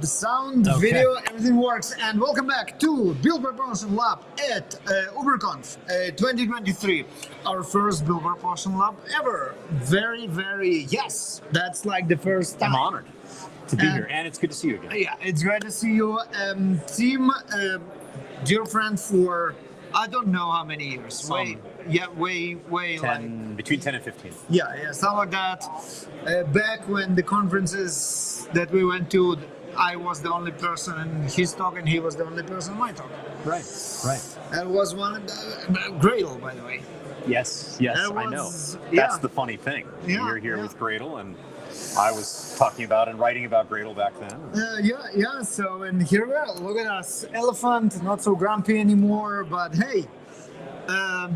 The sound, video, everything works. And welcome back to Build Propulsion Lab at UberConf 2023. Our first Build Propulsion Lab ever. Yes, that's like the first time. I'm honored to be here, and it's good to see you again. Yeah, it's great to see you. Team, dear friend for I don't know how many years. Way 10, like between 10 and 15. Yeah, something like that. Back when the conferences that we went to, I was the only person in his talk, and he was the only person in my talk. Right. That was one Gradle, by the way. Yes, I know. That's the funny thing. You're here with Gradle, and I was talking about and writing about Gradle back then. So, and here we are. Look at us. Elephant, not so grumpy anymore, but hey. The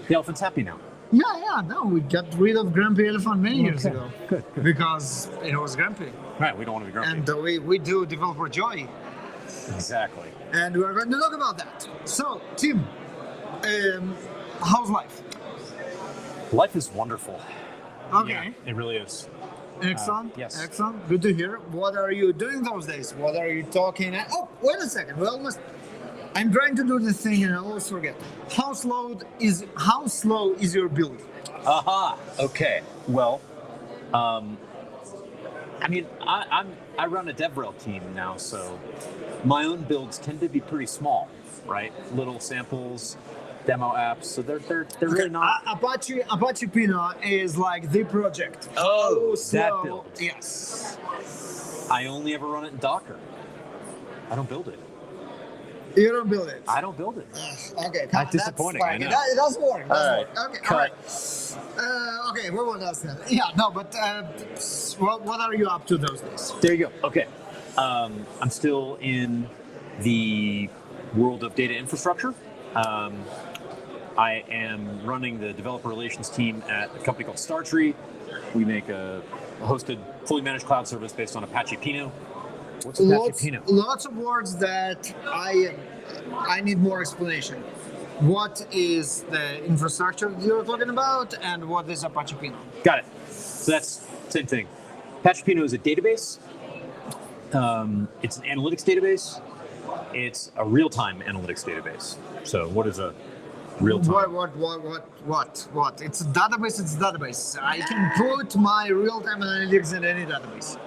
elephant's happy now. No, we got rid of grumpy elephant many years ago. Good. Because it was grumpy. Right, we don't want to be grumpy. And we do developer joy. Exactly. And we're going to talk about that. So, Tim, how's life? Life is wonderful. Okay. Yeah, it really is. Excellent. Yes. Excellent. Good to hear. What are you doing those days? What are you talking at? Oh, wait a second. I'm trying to do this thing and I always forget. How slow is your build? Aha. Okay. Well, I run a DevRel team now, so my own builds tend to be pretty small, right? Little samples, demo apps, so they're really not. Apache Pinot is like the project. Oh, slow. that build. Yes. I only ever run it in Docker. I don't build it. You don't build it? I don't build it. Okay, that's disappointing. I know. It doesn't work. Okay, cut. All right. Okay, we won't ask that. Yeah, no, but what are you up to those days? There you go. Okay. I'm still in the world of data infrastructure. I am running the developer relations team at a company called Startree. We make a hosted, fully managed cloud service based on Apache Pinot. What's Apache Pinot? Lots of words that I need more explanation. What is the infrastructure you're talking about, and what is Apache Pinot? Got it. So that's the same thing. Apache Pinot is a database. It's an analytics database. It's a real-time analytics database. So what is a real-time? What? It's a database. It's a database. I can put my real-time analytics in any database.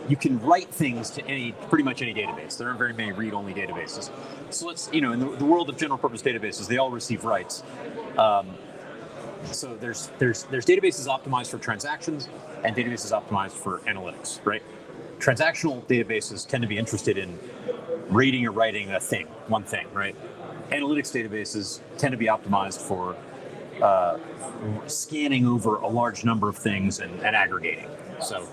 You can write things to pretty much any database. There aren't very many read-only databases. So let's, in the world of general-purpose databases, they all receive writes. So there's databases optimized for transactions and databases optimized for analytics, right? Transactional databases tend to be interested in reading or writing one thing, right? Analytics databases tend to be optimized for scanning over a large number of things and aggregating. So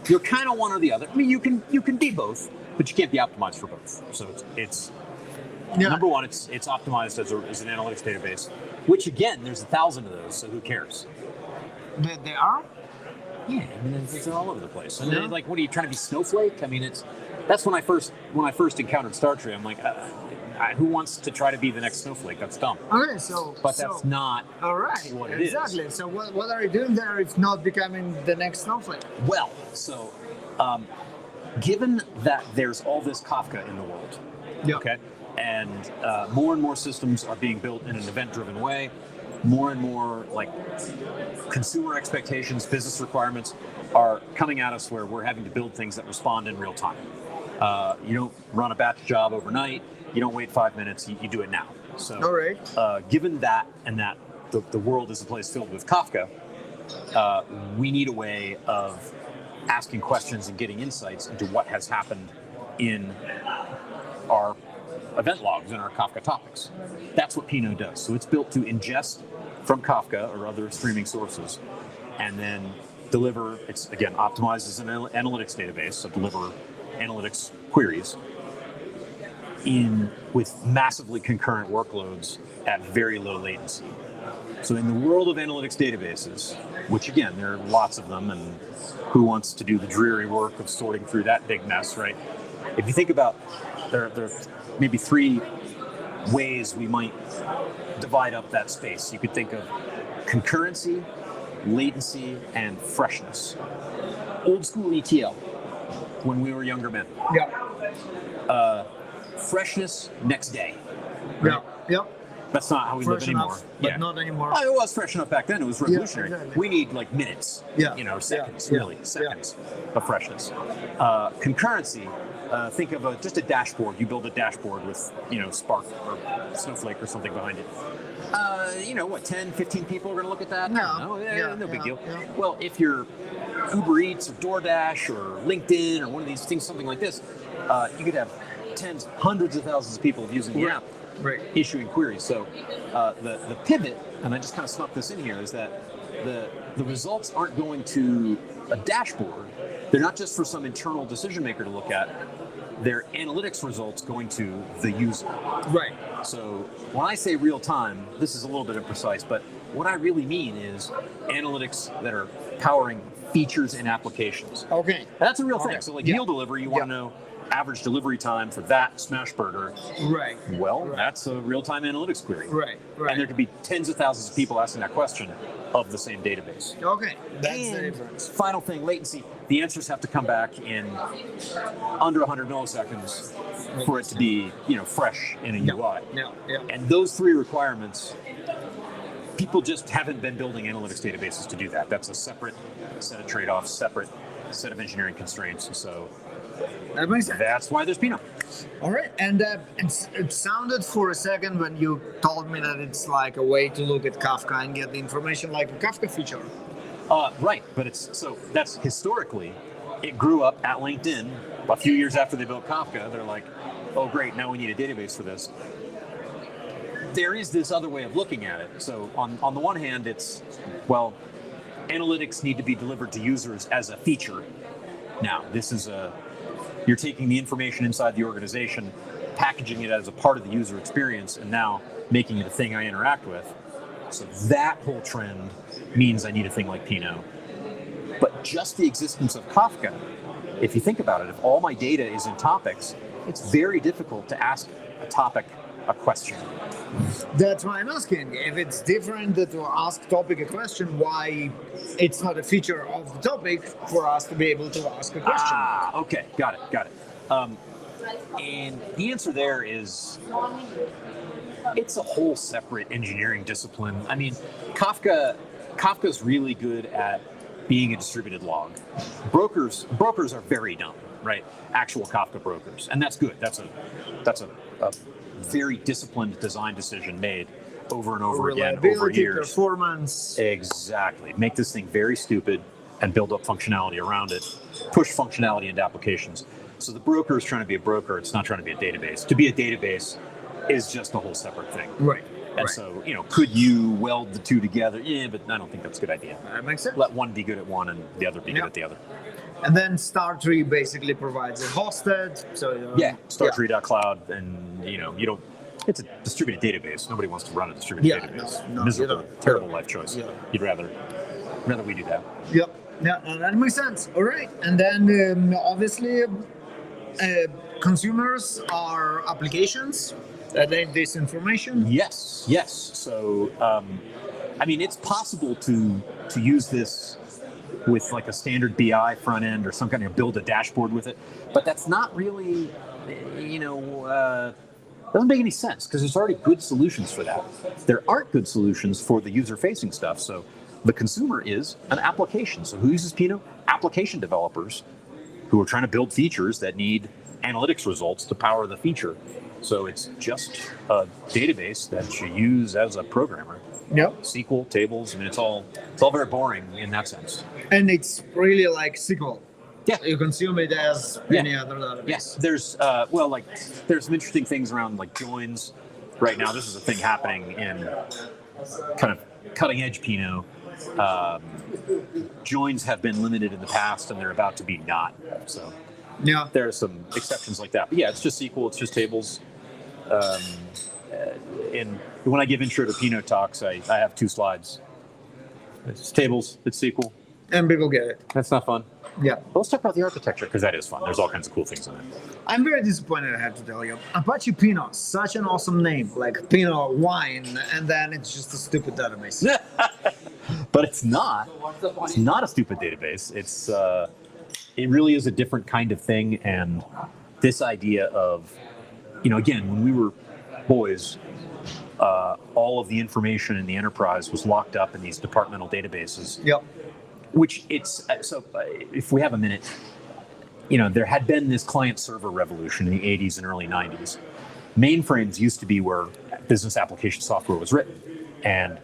you're kind of one or the other. I mean, you can be both, but you can't be optimized for both. So it's number one, it's optimized as an analytics database, which again, there's 1,000 of those, so who cares? They are? Yeah, I mean, they're all over the place. And then, like, what are you trying to be Snowflake? I mean, that's when I first encountered Startree. I'm like, who wants to try to be the next Snowflake? That's dumb. Okay, that's not what it is. Exactly. So what are you doing there if not becoming the next Snowflake? Well, so given that there's all this Kafka in the world, okay, and more and more systems are being built in an event-driven way, more and more like consumer expectations, business requirements are coming at us where we're having to build things that respond in real time. You don't run a batch job overnight. You don't wait 5 minutes. You do it now. So, all right. Given that and that the world is a place filled with Kafka, we need a way of asking questions and getting insights into what has happened in our event logs and our Kafka topics. That's what Pinot does. So it's built to ingest from Kafka or other streaming sources and then deliver. It's, again, optimized as an analytics database, so deliver analytics queries with massively concurrent workloads at very low latency. So in the world of analytics databases, which again, there are lots of them, and who wants to do the dreary work of sorting through that big mess, right? If you think about, there are maybe 3 ways we might divide up that space. You could think of concurrency, latency, and freshness. old school ETL when we were younger men. Yeah. Freshness next day. Yeah. Yep. That's not how we live Fresh anymore. enough, but not anymore. Oh, it was fresh enough back then. It was revolutionary. exactly. We need like minutes. Yeah. You know, seconds. Yeah. Really, Yeah. seconds of freshness. Concurrency. Think of just a dashboard. You build a dashboard with Spark or Snowflake or something behind it. 10, 15 people are going to look at that? No. No big deal. Yeah. Well, if you're Uber Eats or DoorDash or LinkedIn or one of these things, something like this, you could have tens, hundreds of thousands of people using the app, issuing queries. So the pivot, and I just kind of snuck this in here, is that the results aren't going to a dashboard. They're not just for some internal decision maker to look at. They're analytics results going to the user. Right. So when I say real time, this is a little bit imprecise, but what I really mean is analytics that are powering features and applications. Okay. That's a real thing. So like meal delivery, you want to know average delivery time for that smash burger. Right. Well, that's a real-time analytics query. Right. And there could be tens of thousands of people asking that question of the same database. Okay. That's and the difference. Final thing, latency. The answers have to come back in under 100 milliseconds for it to be, fresh in a UI. Yeah. And those three requirements, people just haven't been building analytics databases to do that. That's a separate set of trade-offs, separate set of engineering constraints. So that makes sense. That's why there's Pinot. All right, and it sounded for a second when you told me that it's like a way to look at Kafka and get the information like a Kafka feature. Right, but that's historically, it grew up at LinkedIn. A few years after they built Kafka, they're like, oh great, now we need a database for this. There is this other way of looking at it. So on the one hand, it's, analytics need to be delivered to users as a feature. Now, you're taking the information inside the organization, packaging it as a part of the user experience, and now making it a thing I interact with. So that whole trend means I need a thing like Pinot. But just the existence of Kafka, if you think about it, if all my data is in topics, it's very difficult to ask a topic a question. That's why I'm asking. If it's different to ask topic a question, why it's not a feature of the topic for us to be able to ask a question? Okay, got it. And the answer there is, it's a whole separate engineering discipline. I mean, Kafka's really good at being a distributed log. Brokers are very dumb, right? Actual Kafka brokers, and that's good. That's a very disciplined design decision made over and over again over years. Performance. Exactly. Make this thing very stupid and build up functionality around it. Push functionality into applications. So the broker is trying to be a broker. It's not trying to be a database. To be a database is just a whole separate thing. Right. And so, could you weld the two together? Yeah, but I don't think that's a good idea. That makes sense. Let one be good at one and the other be good at the other. And then Star3 basically provides it hosted. So Star3.cloud, and you don't. It's a distributed database. Nobody wants to run a distributed database. No, miserable, terrible life choice. Yeah. You'd rather we do that. Yep. Yeah, that makes sense. All right, and then obviously, consumers are applications that need this information. Yes. So, it's possible to use this with like a standard BI front end or some kind of build a dashboard with it, but that's not really, doesn't make any sense because there's already good solutions for that. There aren't good solutions for the user-facing stuff. So the consumer is an application. So who uses Pinot? Application developers who are trying to build features that need analytics results to power the feature. So it's just a database that you use as a programmer. Yep. SQL, tables, it's all very boring in that sense. And it's really like SQL. Yeah. You consume it as any other database. Yes. There's there's some interesting things around like joins. Right now, this is a thing happening in kind of cutting edge Pinot. Joins have been limited in the past, and they're about to be not. So there are some exceptions like that. But yeah, it's just SQL. It's just tables. And when I give intro to Pinot talks, I have 2 slides. It's tables. It's SQL. And people get it. That's not fun. Yeah. But let's talk about the architecture, because that is fun. There's all kinds of cool things in it. I'm very disappointed, I have to tell you. Apache Pinot, such an awesome name, like Pinot wine, and then it's just a stupid database. But it's not. It's not a stupid database. It's it really is a different kind of thing. And this idea of, again, when we were boys, all of the information in the enterprise was locked up in these departmental databases. Yep. Which if we have a minute, there had been this client-server revolution in the 80s and early 90s. Mainframes used to be where business application software was written. And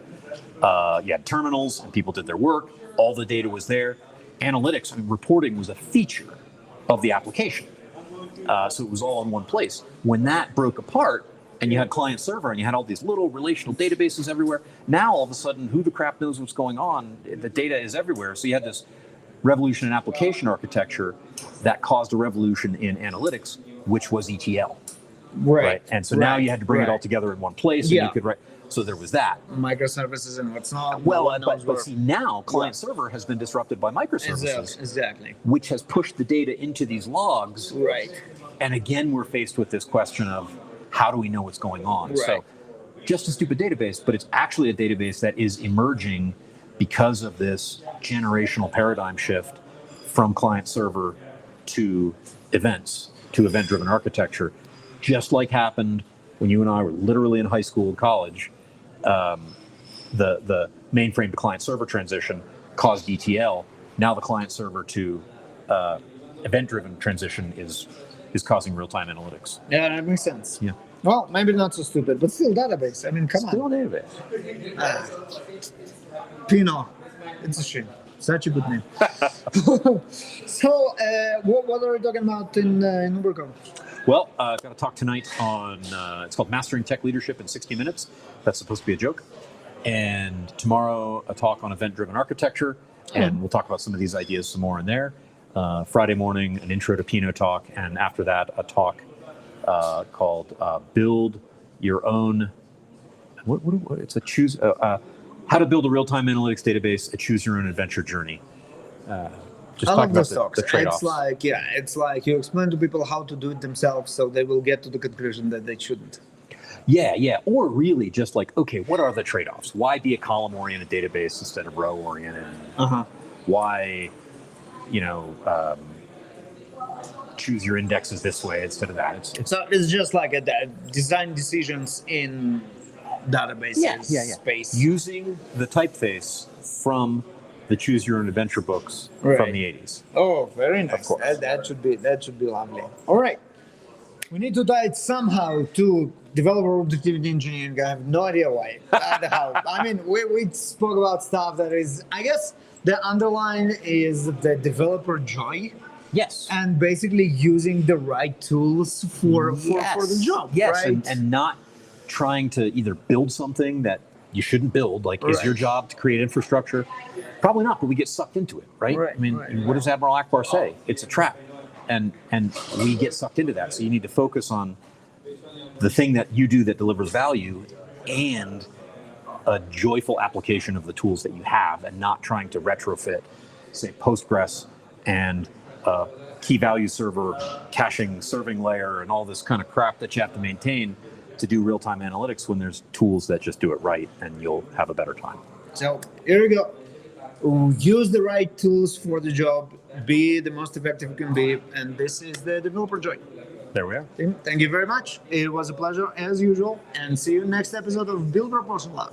you had terminals, and people did their work. All the data was there. Analytics, reporting was a feature of the application. So it was all in one place. When that broke apart, and you had client-server, and you had all these little relational databases everywhere, now all of a sudden, who the crap knows what's going on? The data is everywhere. So you had this revolution in application architecture that caused a revolution in analytics, which was ETL. Right. And so now you had to bring it all together in one place, and you could write. So there was that. Microservices and what's not. Well, but see, now client-server has been disrupted by microservices. Exactly. Which has pushed the data into these logs. Right. And again, we're faced with this question of, how do we know what's going on? Right. So just a stupid database, but it's actually a database that is emerging because of this generational paradigm shift from client-server to events, to event-driven architecture. Just like happened when you and I were literally in high school and college, the mainframe to client-server transition caused ETL. Now the client-server to event-driven transition is causing real-time analytics. Yeah, that makes sense. Yeah. Well, maybe not so stupid, but still database. Come Still on. a database. Pinot. It's a shame. Such a good name. So, what are we talking about in UberConf? Well, I've got a talk tonight on, it's called Mastering Tech Leadership in 60 Minutes. That's supposed to be a joke. And tomorrow, a talk on event-driven architecture. And we'll talk about some of these ideas some more in there. Friday morning, an intro to Pinot talk. And after that, a talk called Build Your Own, what it's a choose, how to build a real-time analytics database, a choose your own adventure journey. Just I talk like about those talks. the trade-offs. It's like you explain to people how to do it themselves, so they will get to the conclusion that they shouldn't. Yeah. Or really just like, okay, what are the trade-offs? Why be a column-oriented database instead of row-oriented? Why, choose your indexes this way instead of that? It's just like a design decisions in databases space. Using the typeface from the Choose Your Own Adventure books from the 80s. Oh, very nice. Of course. That should be lovely. All right. We need to tie it somehow to developer productivity engineering. I have no idea why. How. We spoke about stuff that is, I guess, the underline is the developer joy. Yes. And basically using the right tools for the job. Yes, right? and not trying to either build something that you shouldn't build. Like, is your job to create infrastructure? Probably not, but we get sucked into it, right? What does Admiral Akbar say? It's a trap. And we get sucked into that. So you need to focus on the thing that you do that delivers value and a joyful application of the tools that you have, and not trying to retrofit, say, Postgres and key value server, caching, serving layer, and all this kind of crap that you have to maintain to do real-time analytics when there's tools that just do it right, and you'll have a better time. So here we go. Use the right tools for the job. Be the most effective you can be. And this is the developer joy. There we are. Thank you very much. It was a pleasure as usual. And see you next episode of Build Propulsion Lab.